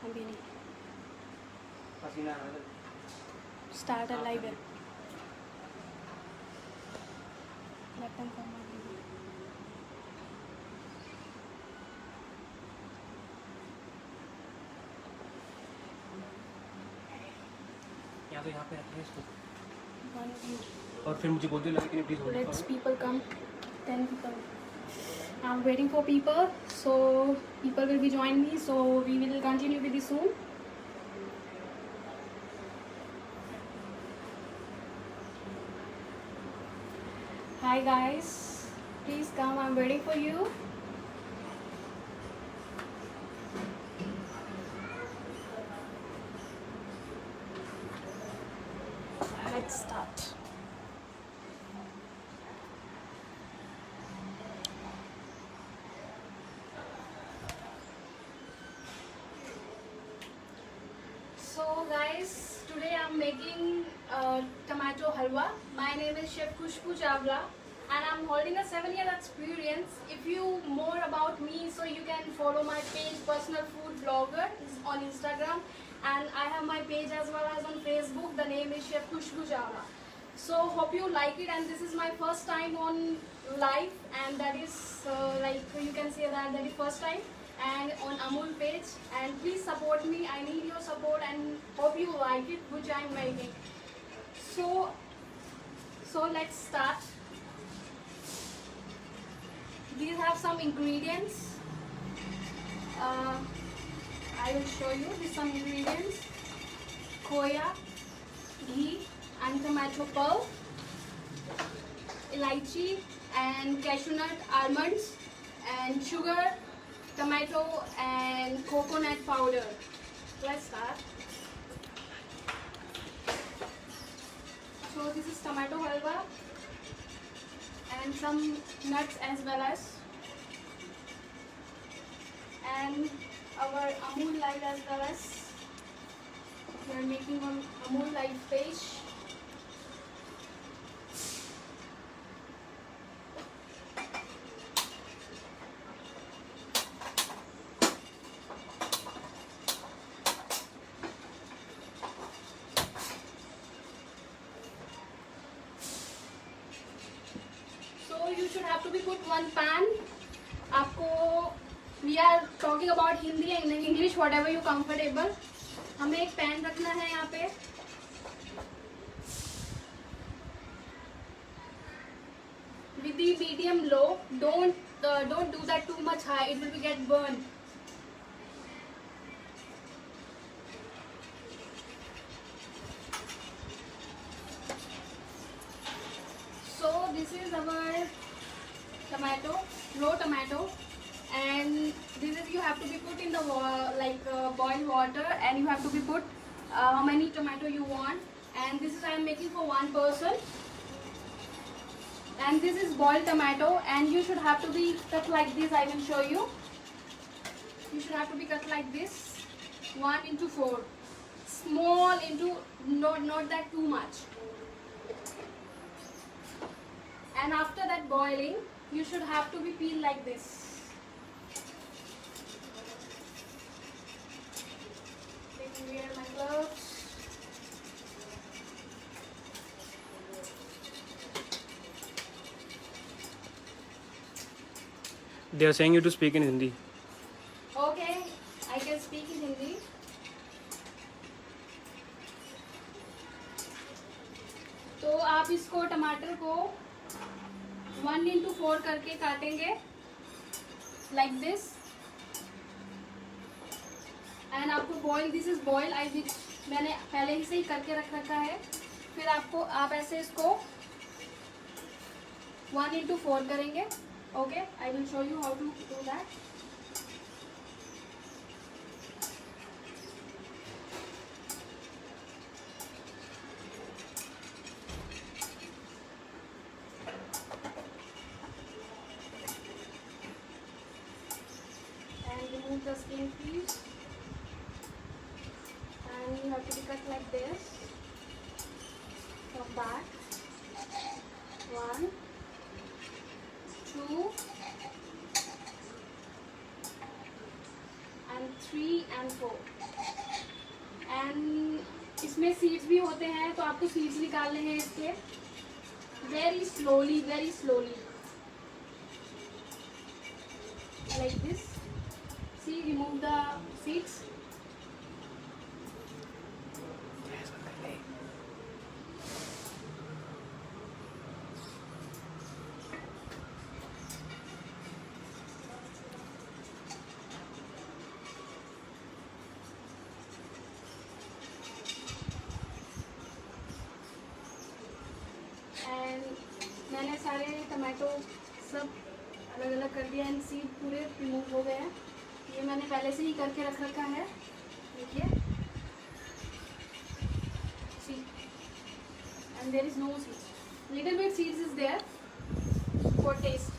अभी नहीं, पसीना आ रहा स्टार्ट लाइव है, बटन का या तो यहाँ पे रखिए इसको 1 view. और फिर मुझे बोलते लगे कि please Let's people come. 10 people. I'm waiting for people, so people will be joining me. So we will continue with this soon. Hi guys, please come. I'm waiting for you. Let's start. So guys, today I'm making tomato halwa. My name is Chef Khushbu Chawla and I'm holding a 7-year experience. If you more about me, so you can follow my page Personal Food Blogger on Instagram, and I have my page as well as on Facebook. The name is Chef Khushbu Chawla. So hope you like it, and this is my first time on live, and that is like you can say that is first time and on Amul page, and please support me. I need your support and hope you like it which I am making. So let's start. These have some ingredients. I will show you these some ingredients: khoya, ghee and tomato pulp, elaichi and cashew nut, almonds and sugar, tomato and coconut powder. Let's start. So this is tomato halwa and some nuts as well as, and our Amul Live as well as we are making on Amul Live page. So you should have to be put one pan. आपको we are talking about Hindi and English, whatever you comfortable. हमें एक pan रखना है यहाँ पे. With the medium low. Don't do that too much high. It will be get burned. So this is our tomato, raw tomato, and this is you have to be put in the boiled water, and you have to be put how many tomato you want, and this is I am making for one person, and this is boiled tomato, and you should have to be cut like this. I will show you. You should have to be cut like this, 1:4, small into not that too much. And after that boiling, you should have to be peeled like this. Let me wear my gloves. They are saying you to speak in Hindi. Okay, I can speak in Hindi. तो आप इसको टमाटर को 1:4 करके काटेंगे like this, and आपको boil, this is boil मैंने पहले से ही करके रखा है. फिर आप ऐसे इसको 1:4 करेंगे. Okay, I will show you how to do that. Remove the skin piece, and you have to be cut like this from back. 1, 2 and 3 and 4 and इसमें सीड्स भी होते हैं, तो आपको सीड्स निकालने हैं इसके very slowly like this. See, remove the seeds. And मैंने सारे टमाटो सब अलग अलग कर दिया एंड सीड पूरे रिमूव हो गए हैं. ये मैंने पहले से ही करके रख रखा है. देखिए, see, and there is no seeds. Little bit seeds is there for taste.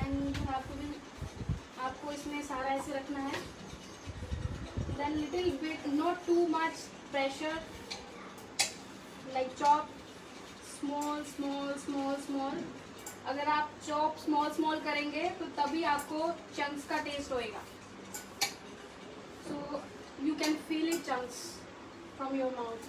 And आपको इसमें सारा ऐसे रखना है. Then little bit, not too much pressure, like chop small. अगर आप चॉप स्मॉल करेंगे तो तभी आपको चंक्स का टेस्ट होएगा. सो you can feel it chunks from your mouth.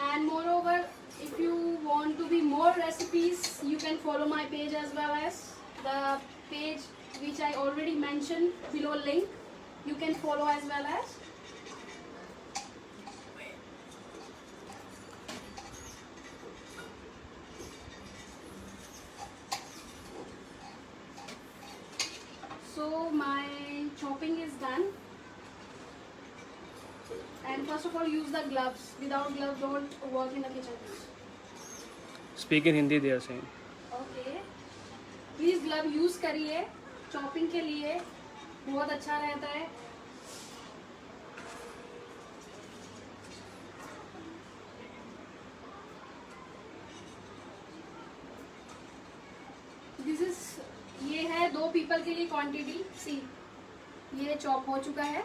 And moreover, if you want to be more recipes, you can follow my page as well as the page which I already mentioned below link. You can follow as well as. So my chopping is done. And first of all, use the gloves. Without gloves, don't work in the kitchen. Speak in Hindi, they are saying. Okay. Please glove use करिए chopping के लिए, बहुत अच्छा रहता है. ये है 2 people के लिए क्वांटिटी. सी, ये चॉप हो चुका है.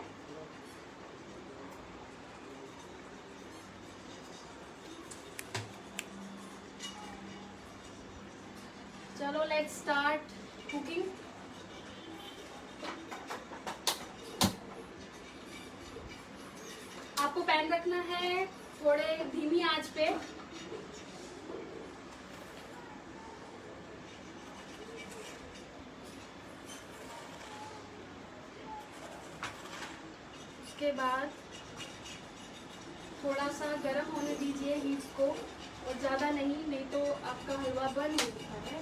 चलो लेट्स स्टार्ट कुकिंग. आपको पैन रखना है थोड़े धीमी आंच पे. उसके बाद थोड़ा सा गर्म होने दीजिए हीट को, और ज़्यादा नहीं तो आपका हलवा बन नहीं सकता है.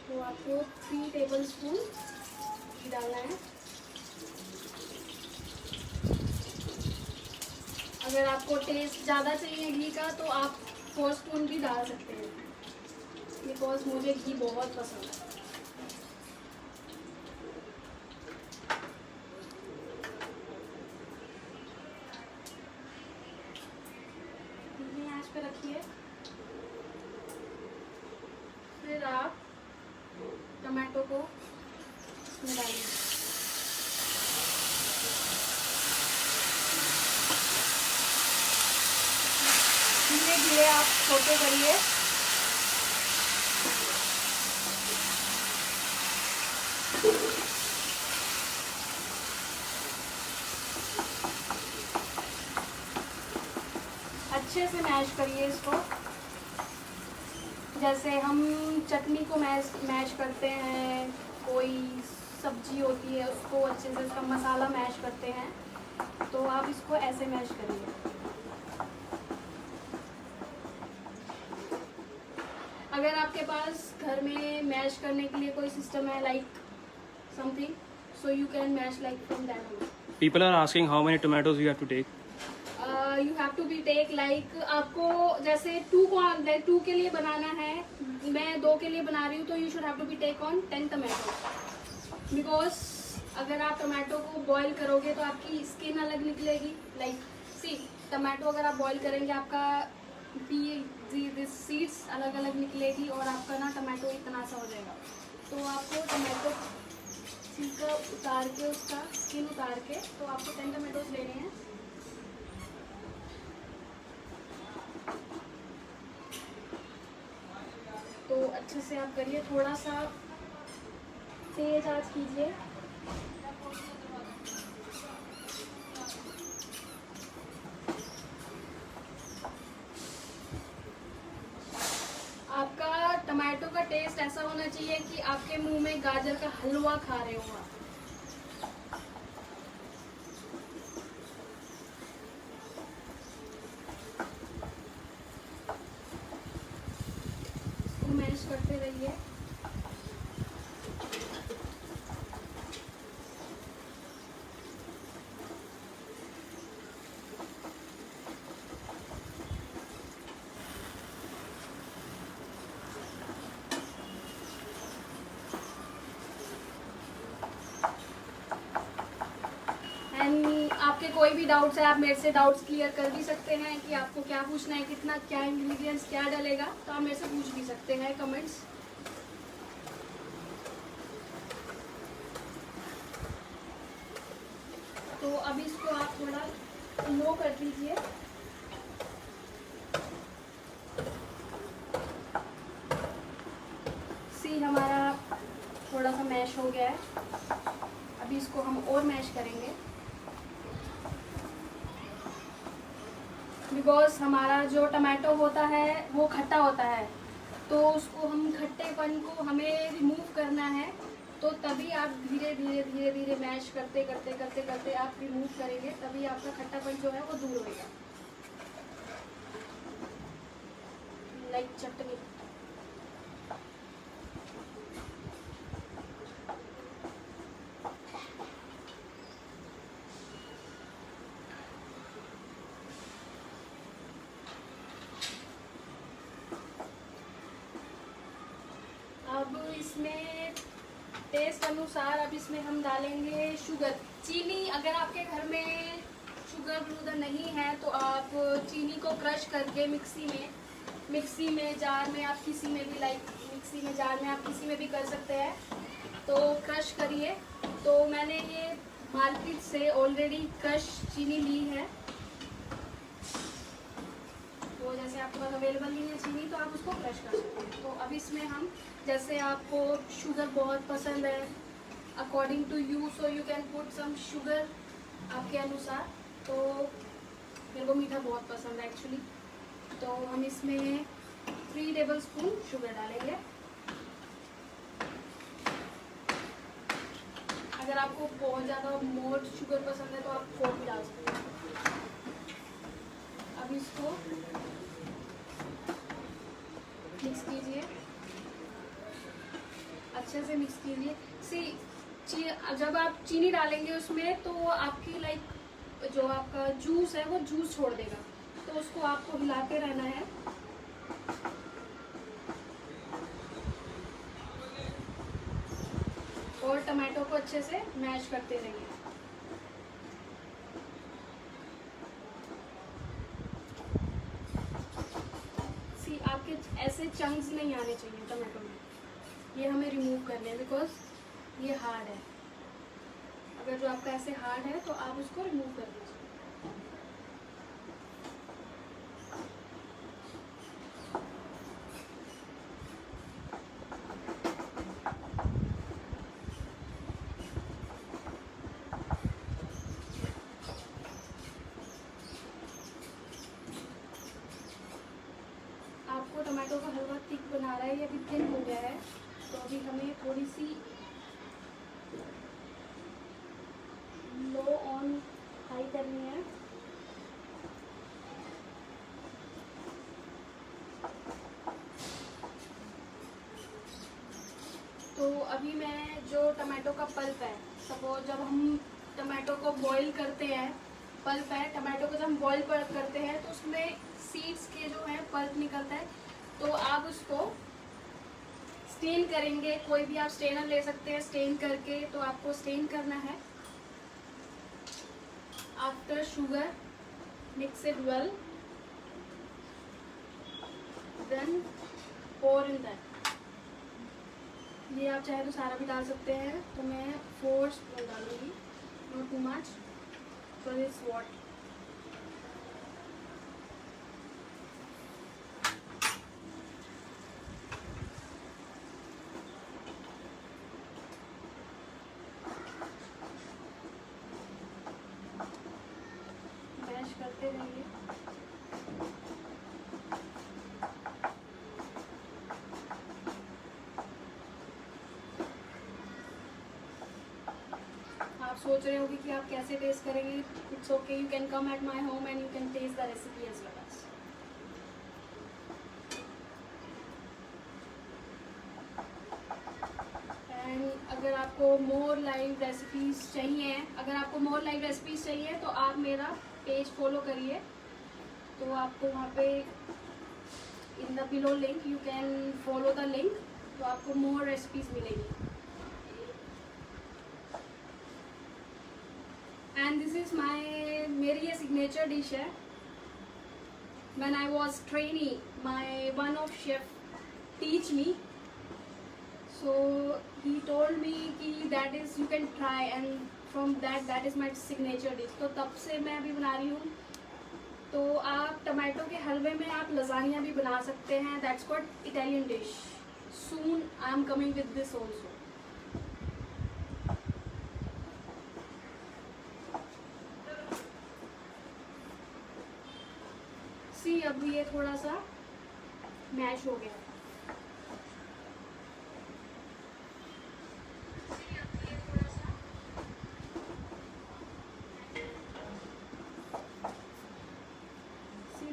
तो आपको 3 टेबलस्पून डालना है. अगर आपको टेस्ट ज़्यादा चाहिए घी का तो आप 4 स्पून भी डाल सकते हैं, बिकॉज मुझे घी बहुत पसंद है. आंच पे रखिए. फिर आप टमाटो को इसमें डालिए. धीरे धीरे आप छोटे करिए. अच्छे से मैश करिए इसको, जैसे हम चटनी को मैश करते हैं, कोई सब्जी होती है उसको अच्छे से उसका मसाला मैश करते हैं, तो आप इसको ऐसे मैश करिए. अगर आपके पास घर में मैश करने के लिए कोई सिस्टम है like something, so you can mash like from that. People are asking how many tomatoes you have to take. You have to be take like, आपको जैसे 2 के लिए बनाना है, मैं 2 के लिए बना रही हूँ, तो you should have to be take on 10 tomato, because अगर आप टमाटो को बॉईल करोगे तो आपकी स्किन अलग निकलेगी। लाइक सी, टमाटो अगर आप बॉईल करेंगे आपका सीड्स अलग अलग निकलेगी और आपका ना टमाटो इतना सा हो जाएगा। तो आपको टमाटो छिलका उतार के, उसका स्किन उतार के, तो आपको 10 टमाटोज लेने हैं। तो अच्छे से आप करिए, थोड़ा सा तेज आंच कीजिए। आपका टमाटो का टेस्ट ऐसा होना चाहिए कि आपके मुंह में गाजर का हलवा खा रहे हो आप। इसको मैश करते रहिए। एंड आपके कोई भी डाउट्स है, आप मेरे से डाउट्स क्लियर कर भी सकते हैं कि आपको क्या पूछना है, कितना क्या इंग्रेडिएंट्स क्या डलेगा, तो आप मेरे से पूछ भी सकते हैं कमेंट्स। तो अभी इसको आप थोड़ा लो कर दीजिए। सी, हमारा थोड़ा सा मैश हो गया है। अभी इसको हम और मैश करेंगे, बिकॉज हमारा जो टमाटो होता है वो खट्टा होता है, तो उसको हम खट्टेपन को हमें रिमूव करना है। तो तभी आप धीरे धीरे धीरे धीरे मैश करते करते करते करते आप रिमूव करेंगे, तभी आपका खट्टापन जो है वो दूर होएगा। लाइक चटनी। अब इसमें टेस्ट अनुसार अब इसमें हम डालेंगे शुगर, चीनी। अगर आपके घर में शुगर ब्रूदर नहीं है तो आप चीनी को क्रश करके मिक्सी में जार में, आप किसी में भी, लाइक मिक्सी में जार में आप किसी में भी कर सकते हैं। तो क्रश करिए। तो मैंने ये मार्केट से ऑलरेडी क्रश चीनी ली है। तो जैसे आपके पास अवेलेबल नहीं है चीनी तो आप उसको क्रश कर सकते हैं। तो अब इसमें हम, जैसे आपको शुगर बहुत पसंद है according to you, so you can put some sugar आपके अनुसार। तो मेरे को मीठा बहुत पसंद है एक्चुअली, तो हम इसमें 3 टेबल स्पून शुगर डालेंगे। अगर आपको बहुत ज़्यादा मोर शुगर पसंद है तो आप 4 भी डाल सकते हैं। अब इसको मिक्स कीजिए, अच्छे से मिक्स कीजिए। जब आप चीनी डालेंगे उसमें तो आपकी लाइक जो आपका जूस है वो जूस छोड़ देगा, तो उसको आपको हिलाते रहना है। और टमाटो को अच्छे से मैश करते रहिए। आपके ऐसे चंक्स नहीं आने चाहिए टमाटो में, ये हमें रिमूव करने हैं बिकॉज ये हार्ड है। अगर जो आपका ऐसे हार्ड है तो आप उसको रिमूव कर दीजिए। आपको टमाटो का हलवा थिक बना रहा है या फिर थिन हो गया है, तो अभी हमें थोड़ी सी लो ऑन हाई करनी है। तो अभी मैं जो टमाटो का पल्प है, सपोज जब हम टमाटो को बॉईल करते हैं, पल्प है टमाटो को जब हम बॉईल करते हैं तो उसमें सीड्स के जो है पल्प निकलता है, तो आप उसको स्टेन करेंगे, कोई भी आप स्टेनर ले सकते हैं स्टेन करके। तो आपको स्टेन करना है। After sugar mix it well, then pour in that. ये आप चाहे तो सारा भी डाल सकते हैं, तो मैं 4 स्पून डालूंगी, not too much for this what. Mash करते रहिए। आप सोच रहे होंगे कि आप कैसे टेस्ट करेंगे। It's okay, you can come at my home and you can taste the recipe as well as. एंड अगर आपको मोर लाइव रेसिपीज चाहिए तो आप मेरा पेज फॉलो करिए। तो आपको वहाँ पे in the below link you can follow the link, तो आपको मोर रेसिपीज मिलेगी। एंड दिस इज मेरी ये सिग्नेचर डिश है। When I was training my one of chef teach me, so he told me कि that is you can try and from that is my signature dish। तो तब से मैं अभी बना रही हूँ। तो आप टमाटो के हलवे में आप लजानिया भी बना सकते हैं, that's called Italian dish. Soon I am coming with this also. See अब ये थोड़ा सा मैश हो गया।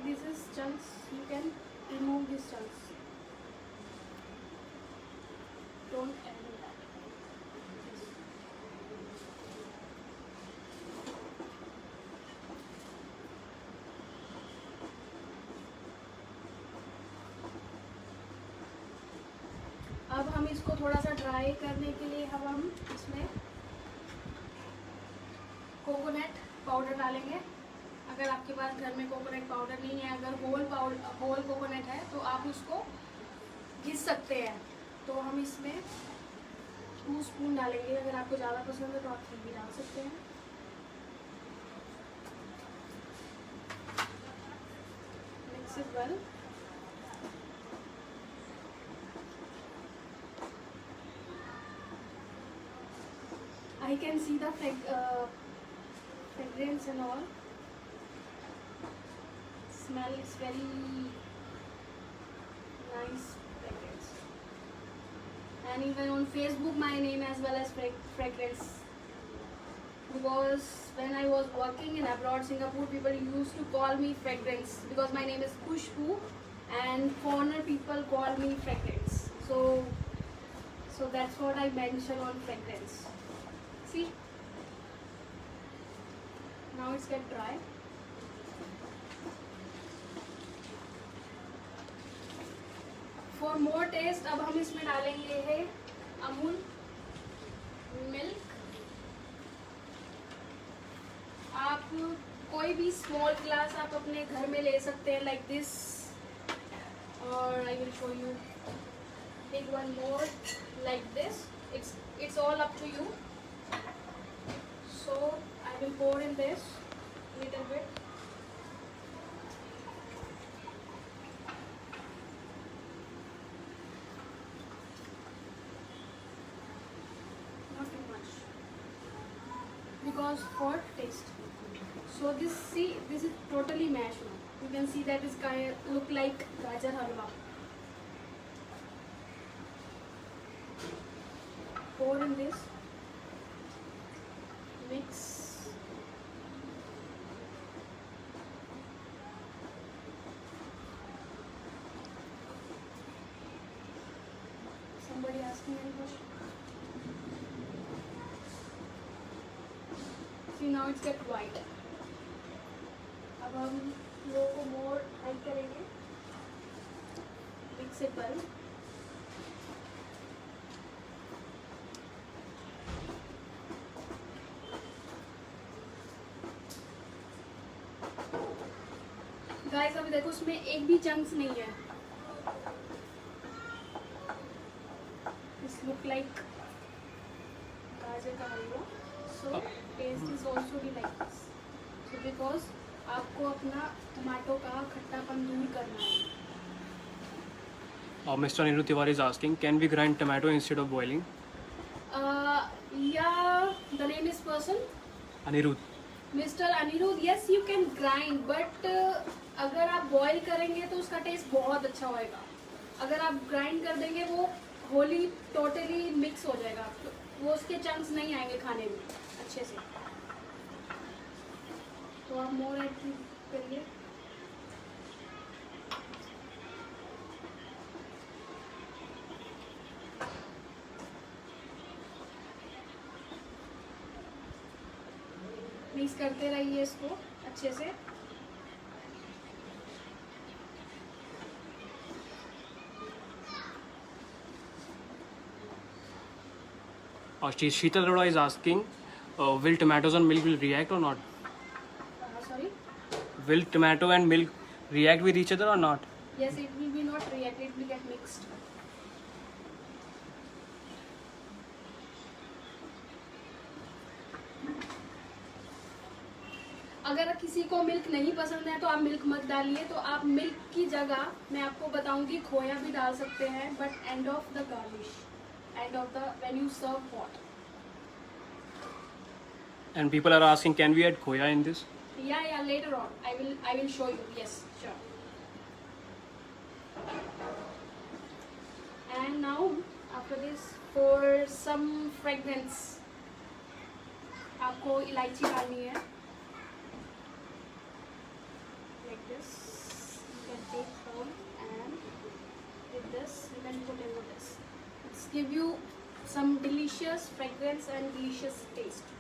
This is chunks, you can remove these chunks, don't add that। अब हम इसको थोड़ा सा ड्राई करने के लिए हम इसमें कोकोनट पाउडर डालेंगे। अगर आपके पास घर में कोकोनट पाउडर नहीं है, अगर होल कोकोनट है तो आप उसको घिस सकते हैं। तो हम इसमें 2 स्पून डालेंगे। अगर आपको ज़्यादा पसंद है तो आप 3 भी डाल सकते हैं। Mix it well. I can see the fragrance and all. Smell is very nice fragrance. And even on Facebook my name as well as fragrance. Because when I was working in abroad Singapore, people used to call me fragrance because my name is Khushbu and foreigner people call me fragrance. So that's what I mention on fragrance. See, now it's get dry। For more taste अब हम इसमें डालेंगे है Amul milk. आप कोई भी small glass आप अपने घर में ले सकते हैं लाइक दिस, और I will show you take one more like this. It's all up to you। So I will pour in this little bit। Not too much because for taste। So this is totally mashed now। You can see that is kind of look like gajar halwa। Pour in this, mix। Somebody asking any question? See, now it's get white। अब हम लोगों को मोर fry करेंगे। Mix it well. Guys अभी देखो उसमें एक भी चंक्स नहीं है. This look like गाजर का हलवा. So taste is also be like this. So because आपको अपना टमाटो का खट्टापन दूर करना है. Mr. Anirudh Tiwari is asking, can we grind tomato instead of boiling? Yeah, the name is person. Anirudh. Mr. Anirudh, yes you can grind, but अगर आप boil करेंगे तो उसका टेस्ट बहुत अच्छा होएगा. अगर आप ग्राइंड कर देंगे वो होली टोटली मिक्स हो जाएगा. वो उसके चंक्स नहीं आएंगे खाने में अच्छे से. तो आप मोर ऐड करिए. मिक्स करते रहिए इसको अच्छे से. Sheetal Arora is asking, will tomatoes and milk will react or not? Sorry. Will tomato and milk react with each other or not? Yes, it will be not react. It will get mixed. अगर किसी को milk नहीं पसंद है तो आप milk मत डालिए. तो आप मिल्क की जगह मैं आपको बताऊंगी खोया भी डाल सकते हैं, but end of the garnish, end of the when you serve hot. And people are asking, can we add khoya in this? Yeah, later on I will show you. Yes, sure. And now after this, for some fragrance आपको इलायची डालनी है. Like this you can take home, and with this you can put in this. It's give you some delicious fragrance and delicious taste.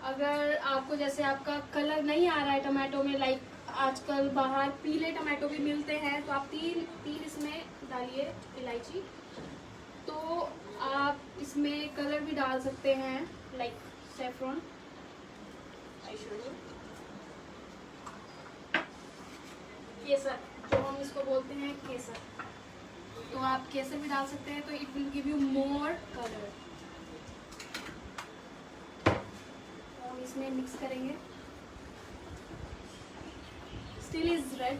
अगर आपको जैसे आपका colour नहीं आ रहा है टमाटो में, लाइक आजकल बाहर पीले टमाटो भी मिलते हैं, तो आप तीन इसमें डालिए इलायची. तो आप इसमें कलर भी डाल सकते हैं, like saffron. I show you. केसर, जो हम इसको बोलते हैं केसर. तो आप केसर भी डाल सकते हैं, तो it will give you more colour. इसमें मिक्स करेंगे. Still is red.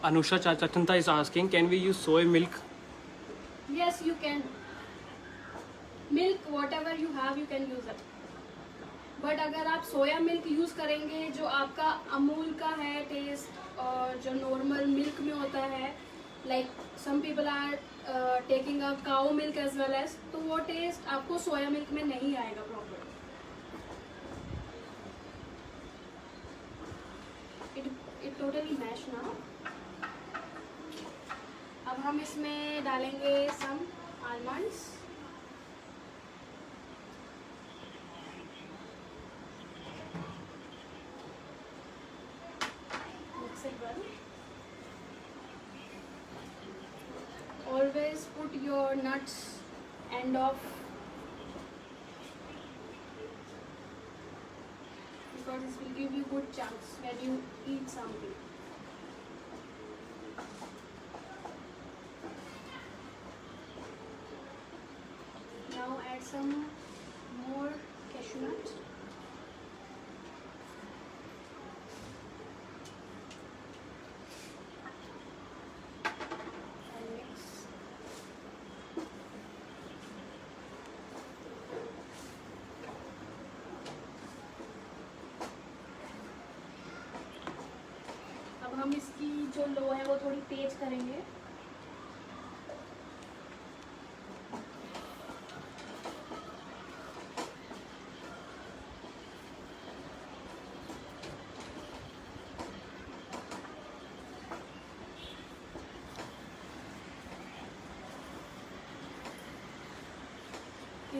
Anusha Chachanta is asking, can we use soy milk? Yes, you can. Milk, whatever you have, you can use it. But अगर आप soya milk use करेंगे, जो आपका अमूल का है test और जो नॉर्मल मिल्क में होता है, like some people are taking a cow milk as well as, तो वो टेस्ट आपको सोया मिल्क में नहीं आएगा प्रॉपर. इट टोटली मैश ना. अब हम इसमें डालेंगे सम almonds. Always put your nuts end of, because this will give you good chunks when you eat something. Now add some more cashew nuts. हम इसकी जो लो है वो थोड़ी तेज करेंगे.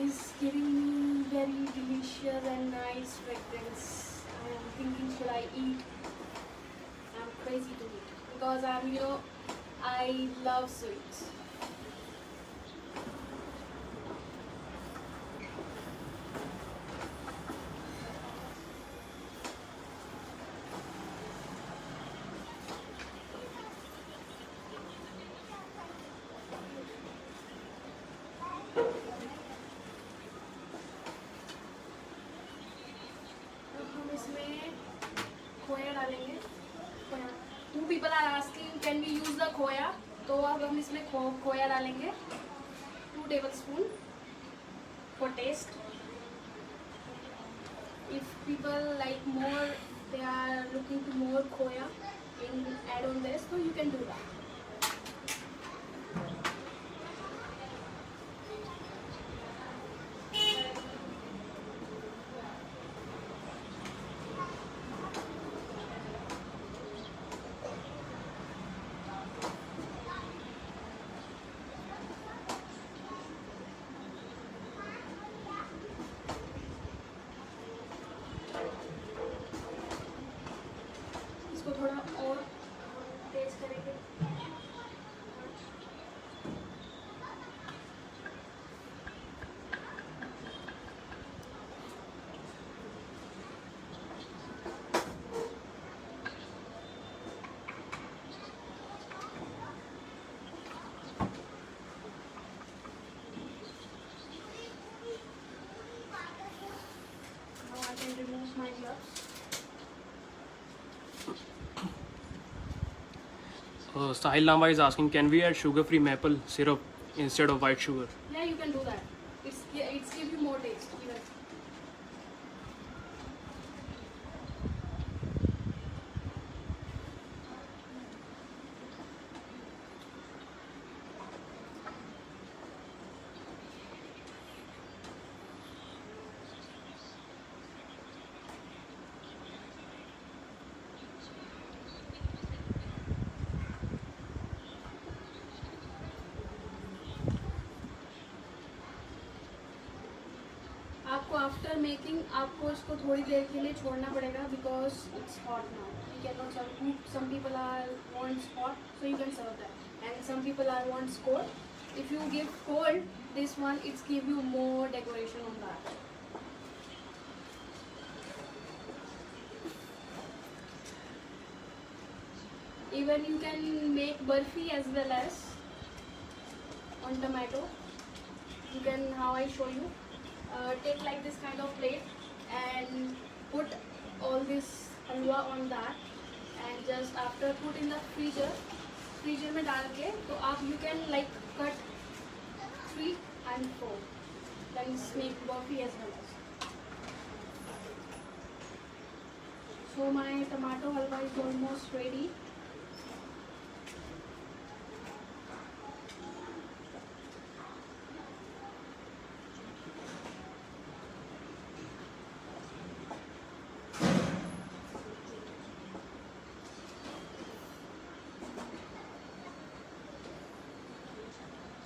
Is giving me very delicious and nice fragrance. I am thinking, should I eat? I'm crazy to eat because I love sweets. अब हम इसमें खोया डालेंगे. खोया. 2 people are asking can we use the खोया? तो अब हम इसमें खोया डालेंगे 2 tablespoon for taste. If people like more, they are looking to more खोया in add on this, so you can do that. इसको थोड़ा और तेज करेंगे. Now I can remove my gloves. Sahil Lamba is asking, can we add sugar-free maple syrup instead of white sugar? Yeah, you can do that. It's give you more taste even. आपको after making आपको इसको थोड़ी देर के लिए छोड़ना पड़ेगा because it's hot now. You can not serve. Some people are wants hot so you can serve that and some people are wants cold. If you give cold this one it's give you more decoration on that. Even you can make burfi as well as on tomato. You can, how I show you, take like this kind of plate and put all this halwa on that and just after put in the freezer में डाल के तो आप you can like cut 3 and 4 then make burfi as well as. So my tomato halwa is almost ready.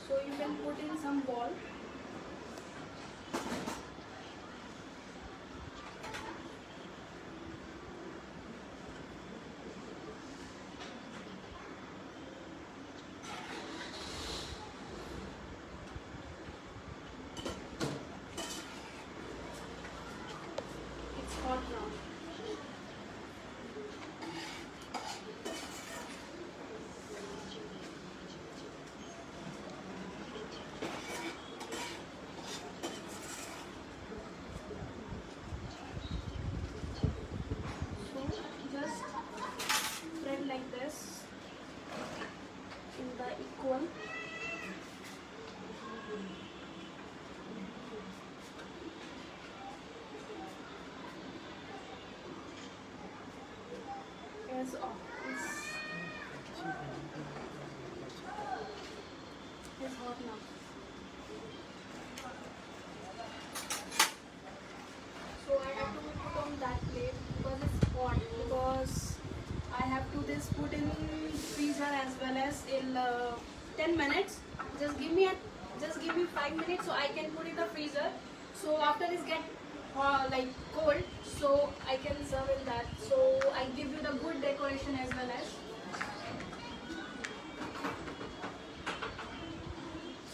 So you can put in some ball. It's hot now. Like this in the equal. As it's hot now. So I have to put on that plate because it's hot, because I have to this put in freezer as well as in 10 minutes. Just give me 5 minutes so I can put in the freezer. So after this get like cold, so I can serve in that. So I give you the good decoration as well as.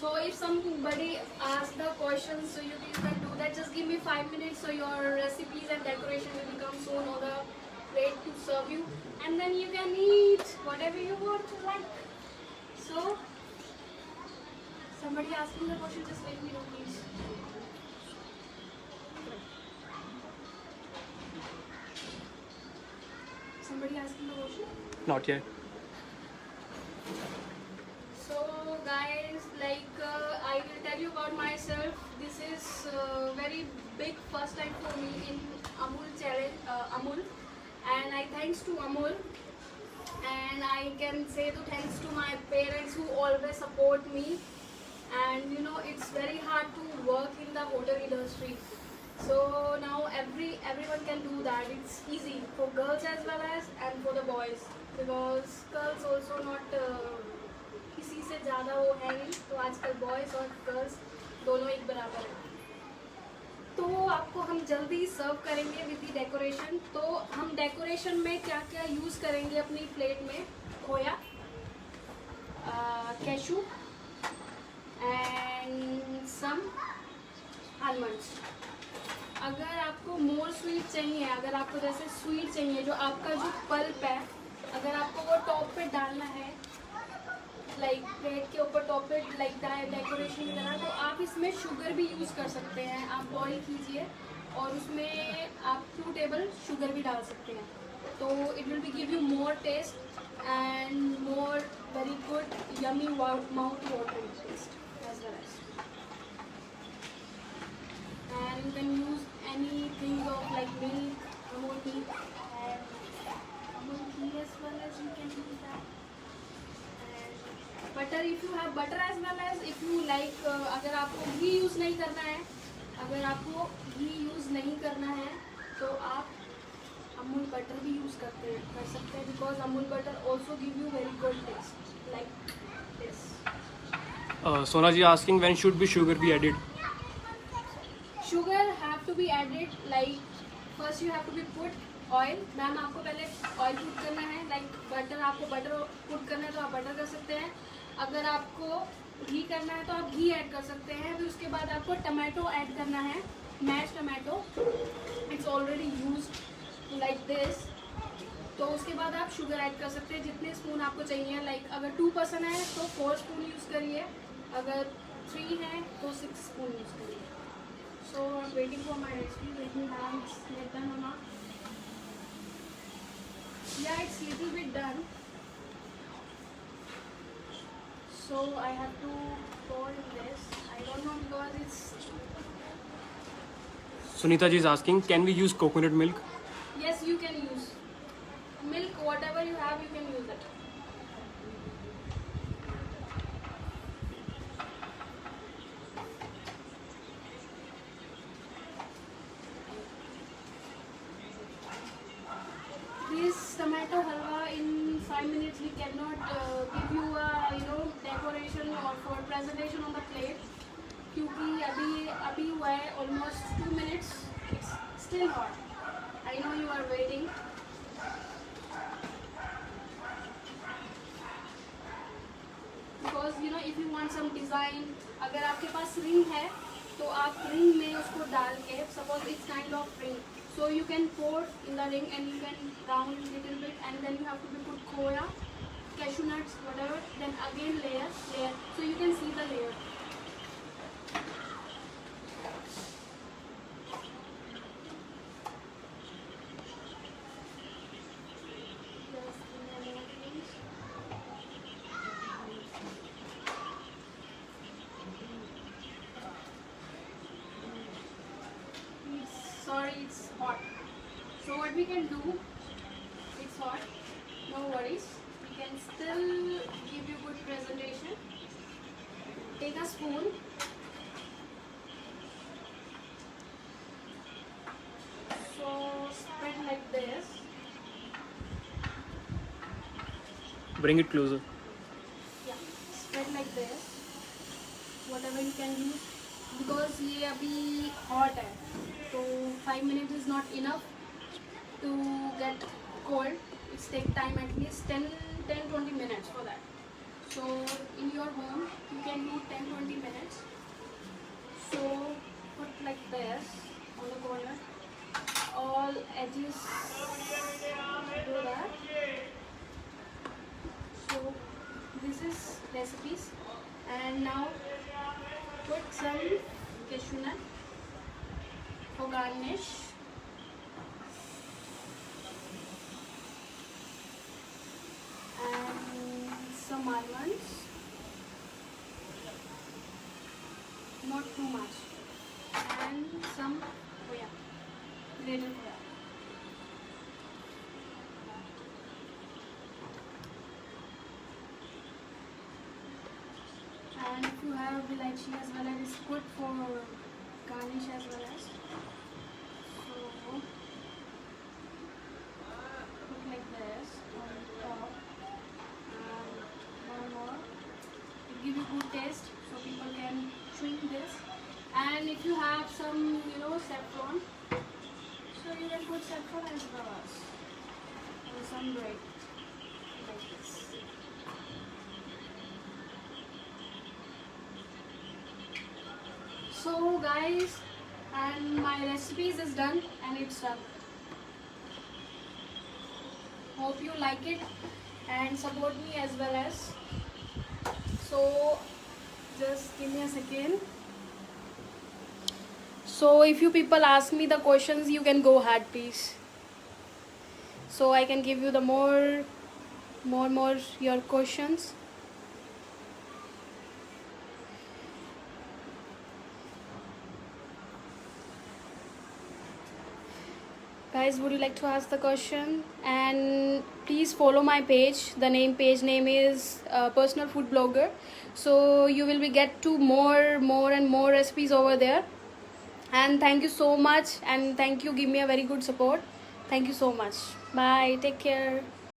So if somebody asks the question, so you can do that. Just give me 5 minutes, so your recipes and decoration will become soon on the plate to serve you, and then you can eat whatever you want to like. So somebody asking the question, just let me know, please. Somebody asking the question? Not yet. So guys, like I will tell you about myself. This is very big first time for me in Amul challenge, Amul, and I thanks to Amul, and I can say to thanks to my parents who always support me. And you know, it's very hard to work in the hotel industry. So now everyone can do that. It's easy for girls as well as and for the boys, because girls also not किसी से ज़्यादा वो है नहीं, तो आजकल boys और girls दोनों एक बराबर हैं. तो आपको हम जल्दी सर्व करेंगे विद दी डेकोरेशन. तो हम डेकोरेशन में क्या क्या यूज़ करेंगे अपनी प्लेट में? खोया, कैशू एंड सम आलमंड्स. अगर आपको मोर स्वीट चाहिए, अगर आपको जैसे स्वीट चाहिए, जो आपका जो पल्प है, अगर आपको वो टॉप पे डालना है, लाइक प्लेट के ऊपर टॉप पे लाइक डेकोरेशन की तरह, तो आप इसमें शुगर भी यूज़ कर सकते हैं. आप बॉईल कीजिए और उसमें आप 2 टेबल शुगर भी डाल सकते हैं. तो it will be give you more taste and more very good yummy mouth watering taste as well as. And you can use anything of like milk, Amul milk, and Amul ghee as well as you can use that. And butter, if you have butter as well as if you like. अगर आपको घी use नहीं करना है, अगर आपको घी use नहीं करना है, तो आप Amul butter भी यूज़ कर सकते हैं, because Amul butter also give you very good taste like this. Sona ji asking when should be sugar be added? Sugar have to be added like first you have to be put oil. Ma'am आपको पहले oil put करना है. Like butter, आपको butter put करना है तो आप butter कर सकते हैं. अगर आपको घी करना है तो आप घी ऐड कर सकते हैं. फिर उसके बाद आपको टमाटो ऐड करना है, mash tomato. It's already used like this. तो उसके बाद आप शुगर ऐड कर सकते हैं जितने स्पून आपको चाहिए. लाइक अगर 2 पर्सन है तो 4 स्पून यूज़ करिए, अगर 3 है तो 6 स्पून यूज़ करिए. So I'm waiting for my recipe. Let me have it done or not. Yeah, it's little bit done. So I have to pour in this. I don't know because it's. Sunita ji is asking, can we use coconut milk? Yes, you can use milk. Whatever you have, you can use it. This tomato halwa in 5 minutes we cannot give you a decoration or for presentation on the plate, क्योंकि अभी हुआ है almost 2 minutes. It's still hot. I know you are waiting. Because if you want some design, अगर आपके पास ring है तो आप ring में उसको डाल के, suppose it's kind of ring, so you can pour in the ring and you can round little bit, and then you have to put khoya, cashew nuts, whatever, then again layer, so you can see the layer. Sorry, it's hot. So what we can do, it's hot, no worries, we can still give you good presentation. Take a spoon, so spread like this. Bring it closer. Yeah, spread like this, whatever you can use, because ये अभी hot है, तो 5 minutes is not enough to get cold. It's take time at least 10-20 minutes for that. So in your home you can do 10-20 minutes. So put like this on the corner, all edges do that. So this is recipes, and now put some cashew nut for garnish. And some almonds, not too much, and some khoya, grated khoya. And if you have elaichi as well, it is good for garnish as well as. So put like this on top, and one more. It gives you good taste, so people can drink this. And if you have some, saffron, so you can put saffron as well as on some bread like this. So guys, and my recipes is done and it's done. Hope you like it and support me as well as. So just give me a second. So if you people ask me the questions, you can go ahead please. So I can give you the more your questions. Guys, would you like to ask the question? And please follow my page. The page name is Personal Food Blogger. So you will be get to more and more recipes over there. And thank you so much, and thank you, give me a very good support. Thank you so much. Bye, take care.